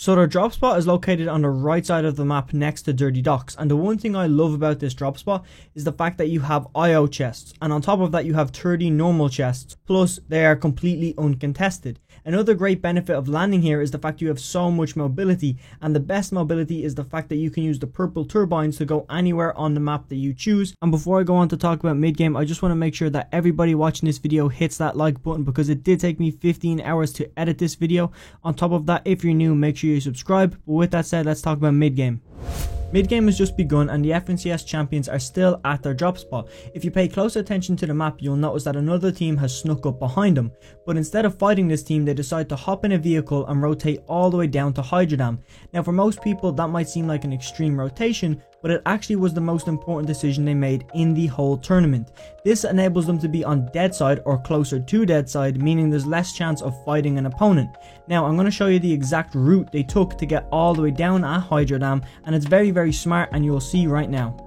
So their drop spot is located on the right side of the map next to Dirty Docks, and the one thing I love about this drop spot is the fact that you have IO chests, and on top of that you have 30 normal chests, plus they are completely uncontested. Another great benefit of landing here is the fact you have so much mobility, and the best mobility is the fact that you can use the purple turbines to go anywhere on the map that you choose. And before I go on to talk about mid game, I just want to make sure that everybody watching this video hits that like button, because it did take me 15 hours to edit this video. On top of that, if you're new, make sure you subscribe. But with that said, let's talk about mid game. Mid-game has just begun and the FNCS champions are still at their drop spot. If you pay close attention to the map, you'll notice that another team has snuck up behind them. But instead of fighting this team, they decide to hop in a vehicle and rotate all the way down to Hydro Dam. Now for most people that might seem like an extreme rotation, but it actually was the most important decision they made in the whole tournament. This enables them to be on dead side or closer to dead side, meaning there's less chance of fighting an opponent. Now I'm going to show you the exact route they took to get all the way down at Hydro Dam, and it's very smart, and you'll see right now.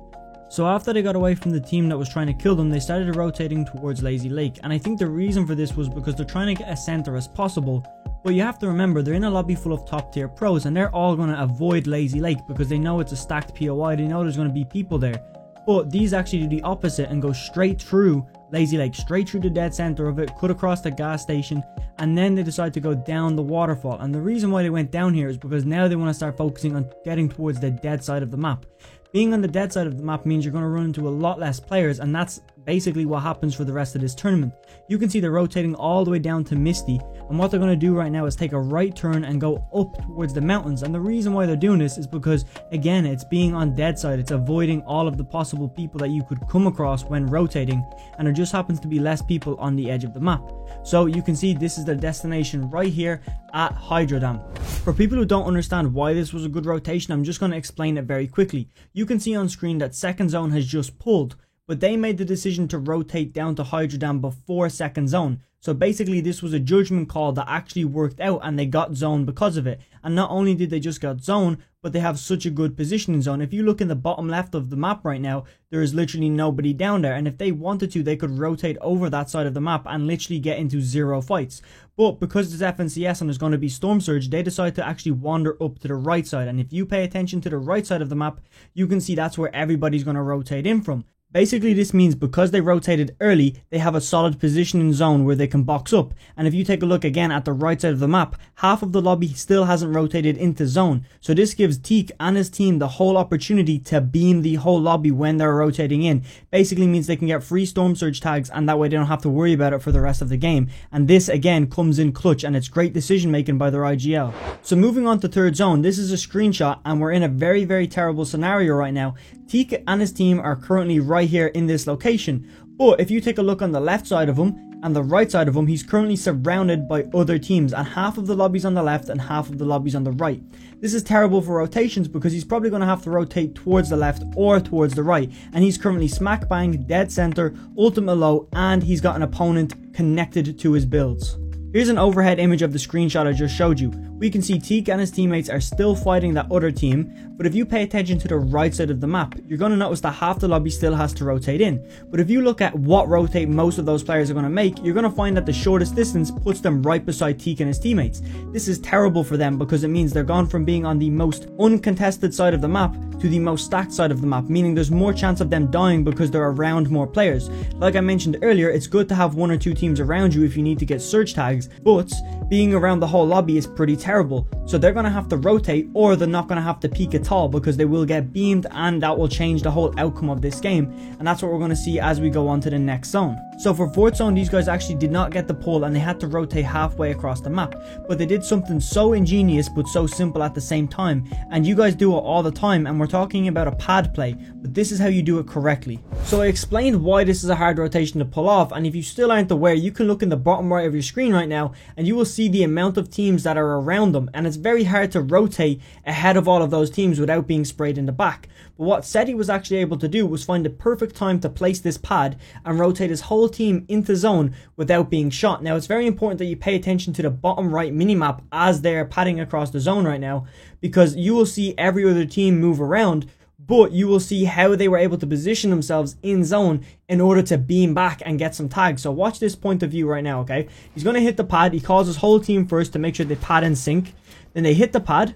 So after they got away from the team that was trying to kill them, they started rotating towards Lazy Lake, and I think the reason for this was because they're trying to get as center as possible. But you have to remember, they're in a lobby full of top tier pros and they're all going to avoid Lazy Lake because they know it's a stacked POI, they know there's going to be people there. But these actually do the opposite and go straight through Lazy Lake, straight through the dead center of it, cut across the gas station, and then they decide to go down the waterfall. And the reason why they went down here is because now they want to start focusing on getting towards the dead side of the map. Being on the dead side of the map means you're going to run into a lot less players, and that's basically what happens for the rest of this tournament. You can see they're rotating all the way down to Misty, and what they're going to do right now is take a right turn and go up towards the mountains. And the reason why they're doing this is because, again, it's being on dead side, it's avoiding all of the possible people that you could come across when rotating, and there just happens to be less people on the edge of the map. So you can see this is their destination right here at Hydro Dam. For people who don't understand why this was a good rotation, I'm just going to explain it very quickly. You can see on screen that Second Zone has just pulled, but they made the decision to rotate down to Hydro Dam before Second Zone. So basically this was a judgment call that actually worked out, and they got zone because of it. And not only did they just get zone, but they have such a good position in zone. If you look in the bottom left of the map right now, there is literally nobody down there, and if they wanted to, they could rotate over that side of the map and literally get into 0 fights. But because it's FNCS and there's going to be Storm Surge, they decide to actually wander up to the right side. And if you pay attention to the right side of the map, you can see that's where everybody's going to rotate in from. Basically this means because they rotated early, they have a solid position in zone where they can box up. And if you take a look again at the right side of the map, half of the lobby still hasn't rotated into zone. So this gives Teak and his team the whole opportunity to beam the whole lobby when they're rotating in. Basically means they can get free Storm Surge tags, and that way they don't have to worry about it for the rest of the game. And this again comes in clutch, and it's great decision making by their IGL. So moving on to third zone, this is a screenshot, and we're in a very terrible scenario right now. Teak and his team are currently right here in this location, but if you take a look on the left side of him and the right side of him, he's currently surrounded by other teams, and half of the lobby's on the left and half of the lobby's on the right. This is terrible for rotations because he's probably going to have to rotate towards the left or towards the right, and he's currently smack bang dead center, ultimate low, and he's got an opponent connected to his builds. Here's an overhead image of the screenshot I just showed you. We can see Teak and his teammates are still fighting that other team, but if you pay attention to the right side of the map, you're going to notice that half the lobby still has to rotate in. But if you look at what rotate most of those players are going to make, you're going to find that the shortest distance puts them right beside Teak and his teammates. This is terrible for them because it means they're gone from being on the most uncontested side of the map to the most stacked side of the map, meaning there's more chance of them dying because they're around more players. Like I mentioned earlier, it's good to have 1 or 2 teams around you if you need to get surge tags, but being around the whole lobby is pretty terrible. So they're going to have to rotate, or they're not going to have to peek at all because they will get beamed, and that will change the whole outcome of this game. And that's what we're going to see as we go on to the next zone. So for fourth zone, these guys actually did not get the pull and they had to rotate halfway across the map. But they did something so ingenious but so simple at the same time. And you guys do it all the time, and we're talking about a pad play, but this is how you do it correctly. So I explained why this is a hard rotation to pull off, and if you still aren't aware, you can look in the bottom right of your screen right now and you will see the amount of teams that are around them, and it's very hard to rotate ahead of all of those teams without being sprayed in the back. But what Seti was actually able to do was find the perfect time to place this pad and rotate his whole team into zone without being shot. Now it's very important that you pay attention to the bottom right minimap as they're padding across the zone right now, because you will see every other team move around, but you will see how they were able to position themselves in zone in order to beam back and get some tags. So watch this point of view right now, okay? He's going to hit the pad. He calls his whole team first to make sure they pad in sync. Then they hit the pad.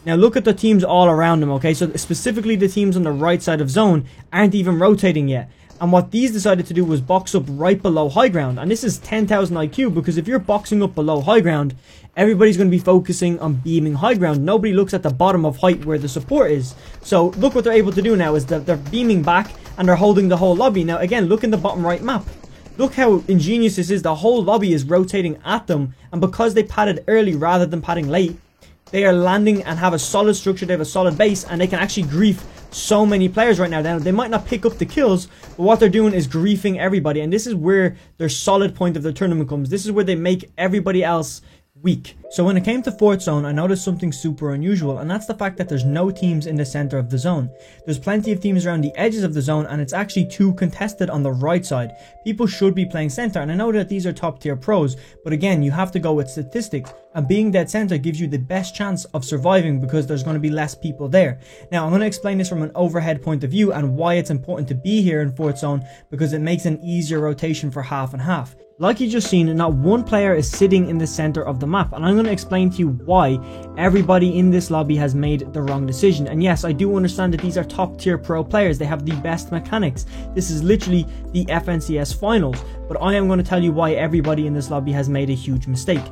Now look at the teams all around them, okay? So specifically the teams on the right side of zone aren't even rotating yet. And what these decided to do was box up right below high ground. And this is 10,000 IQ, because if you're boxing up below high ground, everybody's going to be focusing on beaming high ground. Nobody looks at the bottom of height where the support is. So look what they're able to do now is that they're beaming back and they're holding the whole lobby. Now again, look in the bottom right map. Look how ingenious this is. The whole lobby is rotating at them. And because they padded early rather than padding late, they are landing and have a solid structure. They have a solid base, and they can actually grief so many players right now. Now they might not pick up the kills, but what they're doing is griefing everybody, and this is where their solid point of the tournament comes. This is where they make everybody else weak. So when it came to fourth zone, I noticed something super unusual, and that's the fact that there's no teams in the center of the zone. There's plenty of teams around the edges of the zone, and it's actually too contested on the right side. People should be playing center, and I know that these are top tier pros, but again, you have to go with statistics, and being dead center gives you the best chance of surviving because there's going to be less people there. Now I'm going to explain this from an overhead point of view and why it's important to be here in fourth zone, because it makes an easier rotation for half and half. Like you just seen, not one player is sitting in the center of the map, and I'm going to explain to you why everybody in this lobby has made the wrong decision. And yes, I do understand that these are top tier pro players. They have the best mechanics. This is literally the FNCS finals, but I am going to tell you why everybody in this lobby has made a huge mistake.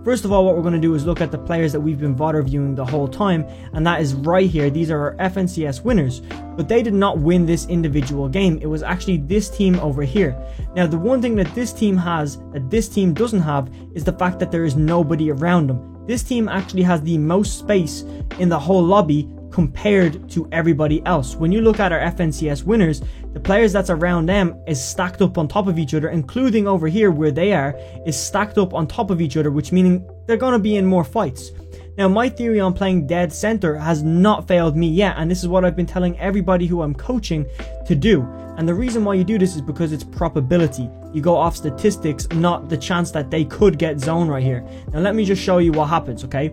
First of all, what we're going to do is look at the players that we've been VOD reviewing the whole time, and that is right here. These are our FNCS winners, but they did not win this individual game. It was actually this team over here. Now, the one thing that this team has that this team doesn't have is the fact that there is nobody around them. This team actually has the most space in the whole lobby compared to everybody else. When you look at our FNCS winners, the players that's around them is stacked up on top of each other, including over here where they are, is stacked up on top of each other, which meaning they're going to be in more fights. Now, my theory on playing dead center has not failed me yet, and this is what I've been telling everybody who I'm coaching to do. And the reason why you do this is because it's probability. You go off statistics, not the chance that they could get zone right here. Now, let me just show you what happens, okay?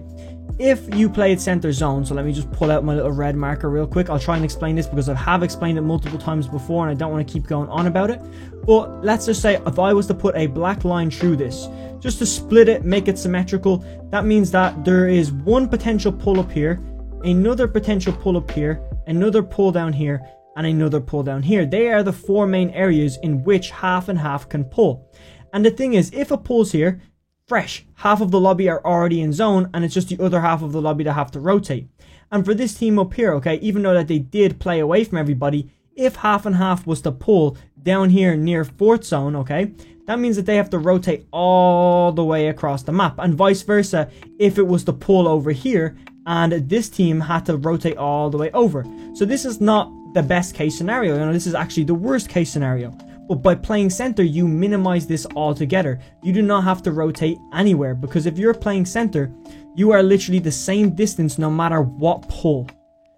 If you played center zone, so let me just pull out my little red marker real quick. I'll try and explain this because I have explained it multiple times before and I don't want to keep going on about it. But let's just say if I was to put a black line through this, just to split it, make it symmetrical, that means that there is one potential pull up here, another potential pull up here, another pull down here, and another pull down here. They are the four main areas in which half and half can pull. And the thing is, if it pulls here, fresh, half of the lobby are already in zone, and it's just the other half of the lobby that have to rotate. And for this team up here, okay, even though that they did play away from everybody, if half and half was to pull down here near fourth zone, okay, that means that they have to rotate all the way across the map, and vice versa if it was to pull over here and this team had to rotate all the way over. So this is not the best case scenario, you know, this is actually the worst case scenario. But by playing center, you minimize this altogether. You do not have to rotate anywhere, because if you're playing center, you are literally the same distance no matter what pull.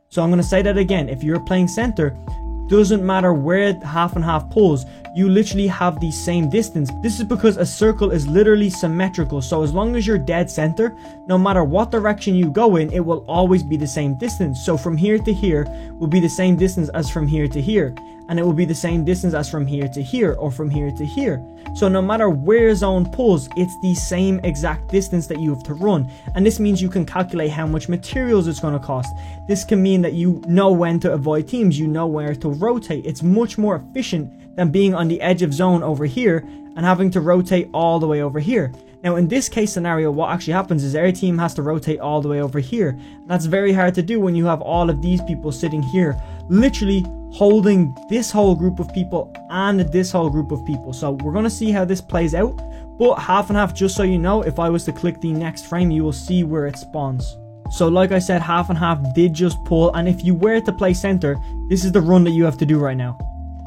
So I'm going to say that again. If you're playing center, doesn't matter where half and half pulls, you literally have the same distance. This is because a circle is literally symmetrical. So as long as you're dead center, no matter what direction you go in, it will always be the same distance. So from here to here will be the same distance as from here to here. And it will be the same distance as from here to here, or from here to here. So no matter where zone pulls, it's the same exact distance that you have to run. And this means you can calculate how much materials it's going to cost. This can mean that you know when to avoid teams, you know where to rotate. It's much more efficient than being on the edge of zone over here and having to rotate all the way over here. Now in this case scenario, what actually happens is their team has to rotate all the way over here. And that's very hard to do when you have all of these people sitting here, literally holding this whole group of people and this whole group of people. So we're going to see how this plays out. But half and half, just so you know, if I was to click the next frame, you will see where it spawns. So like I said, half and half did just pull, and if you were to play center, this is the run that you have to do right now.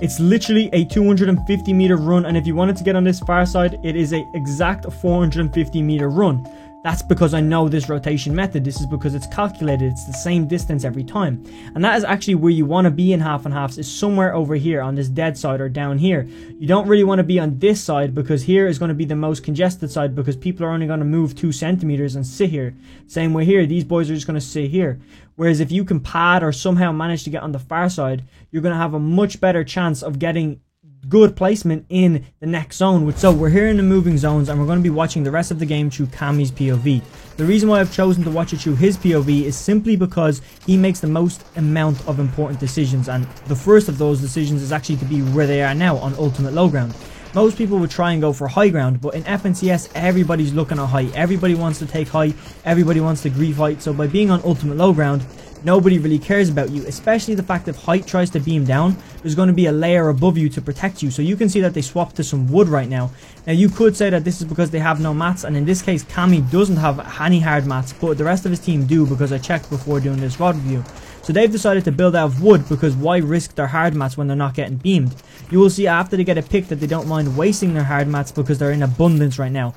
It's literally a 250 meter run, and if you wanted to get on this far side, it is an exact 450 meter run. That's because I know this rotation method. This is because it's calculated. It's the same distance every time. And that is actually where you want to be in half and halves, is somewhere over here on this dead side or down here. You don't really want to be on this side, because here is going to be the most congested side, because people are only going to move 2 centimeters and sit here. Same way here, these boys are just going to sit here. Whereas if you can pad or somehow manage to get on the far side, you're going to have a much better chance of getting good placement in the next zone. So we're here in the moving zones, and we're going to be watching the rest of the game through Kami's POV. The reason why I've chosen to watch it through his POV is simply because he makes the most amount of important decisions, and the first of those decisions is actually to be where they are now on ultimate low ground. Most people would try and go for high ground, but in FNCS everybody's looking at high. Everybody wants to take high, everybody wants to grief height, so by being on ultimate low ground, nobody really cares about you, especially the fact if height tries to beam down, there's going to be a layer above you to protect you. So you can see that they swapped to some wood right now. Now you could say that this is because they have no mats, and in this case Kami doesn't have any hard mats, but the rest of his team do, because I checked before doing this VOD review. So they've decided to build out of wood, because why risk their hard mats when they're not getting beamed? You will see after they get a pick that they don't mind wasting their hard mats because they're in abundance right now.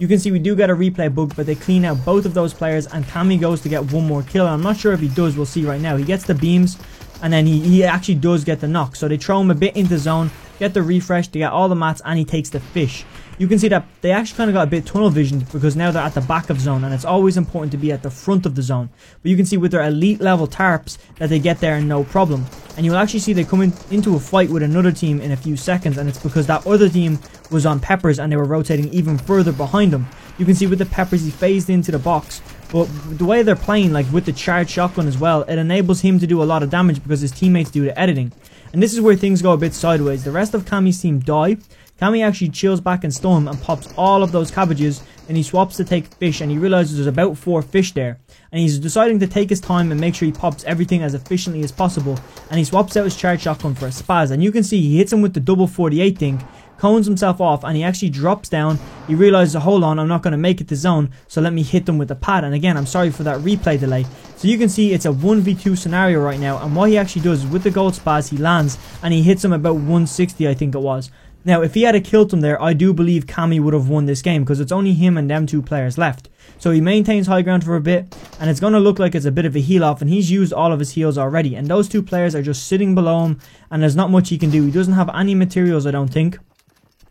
You can see we do get a replay bug, but they clean out both of those players, and Kami goes to get one more kill. I'm not sure if he does, we'll see right now. He gets the beams, and then he actually does get the knock. So they throw him a bit into zone, get the refresh, they get all the mats, and he takes the fish. You can see that they actually kind of got a bit tunnel visioned, because now they're at the back of zone, and it's always important to be at the front of the zone. But you can see with their elite level tarps that they get there no problem. And you'll actually see they come into a fight with another team in a few seconds, and it's because that other team was on peppers and they were rotating even further behind them. You can see with the peppers he phased into the box, but the way they're playing, like with the charged shotgun as well, it enables him to do a lot of damage because his teammates do the editing. And this is where things go a bit sideways. The rest of Kami's team die. Kami actually chills back in Storm and pops all of those cabbages, and he swaps to take fish, and he realizes there's about 4 fish there. And he's deciding to take his time and make sure he pops everything as efficiently as possible, and he swaps out his charged shotgun for a spaz, and you can see he hits him with the double 48 thing, cones himself off, and he actually drops down. He realizes, hold on, I'm not going to make it to zone, so let me hit them with the pad. And again, I'm sorry for that replay delay. So you can see it's a 1v2 scenario right now, and what he actually does is with the gold spaz, he lands, and he hits him about 160, I think it was. Now, if he had killed him there, I do believe Kami would have won this game, because it's only him and them 2 players left. So he maintains high ground for a bit, and it's going to look like it's a bit of a heal off, and he's used all of his heals already, and those 2 players are just sitting below him, and there's not much he can do. He doesn't have any materials, I don't think,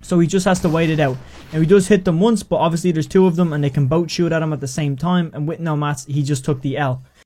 so he just has to wait it out. Now, he does hit them once, but obviously there's 2 of them, and they can both shoot at him at the same time, and with no mats, he just took the L.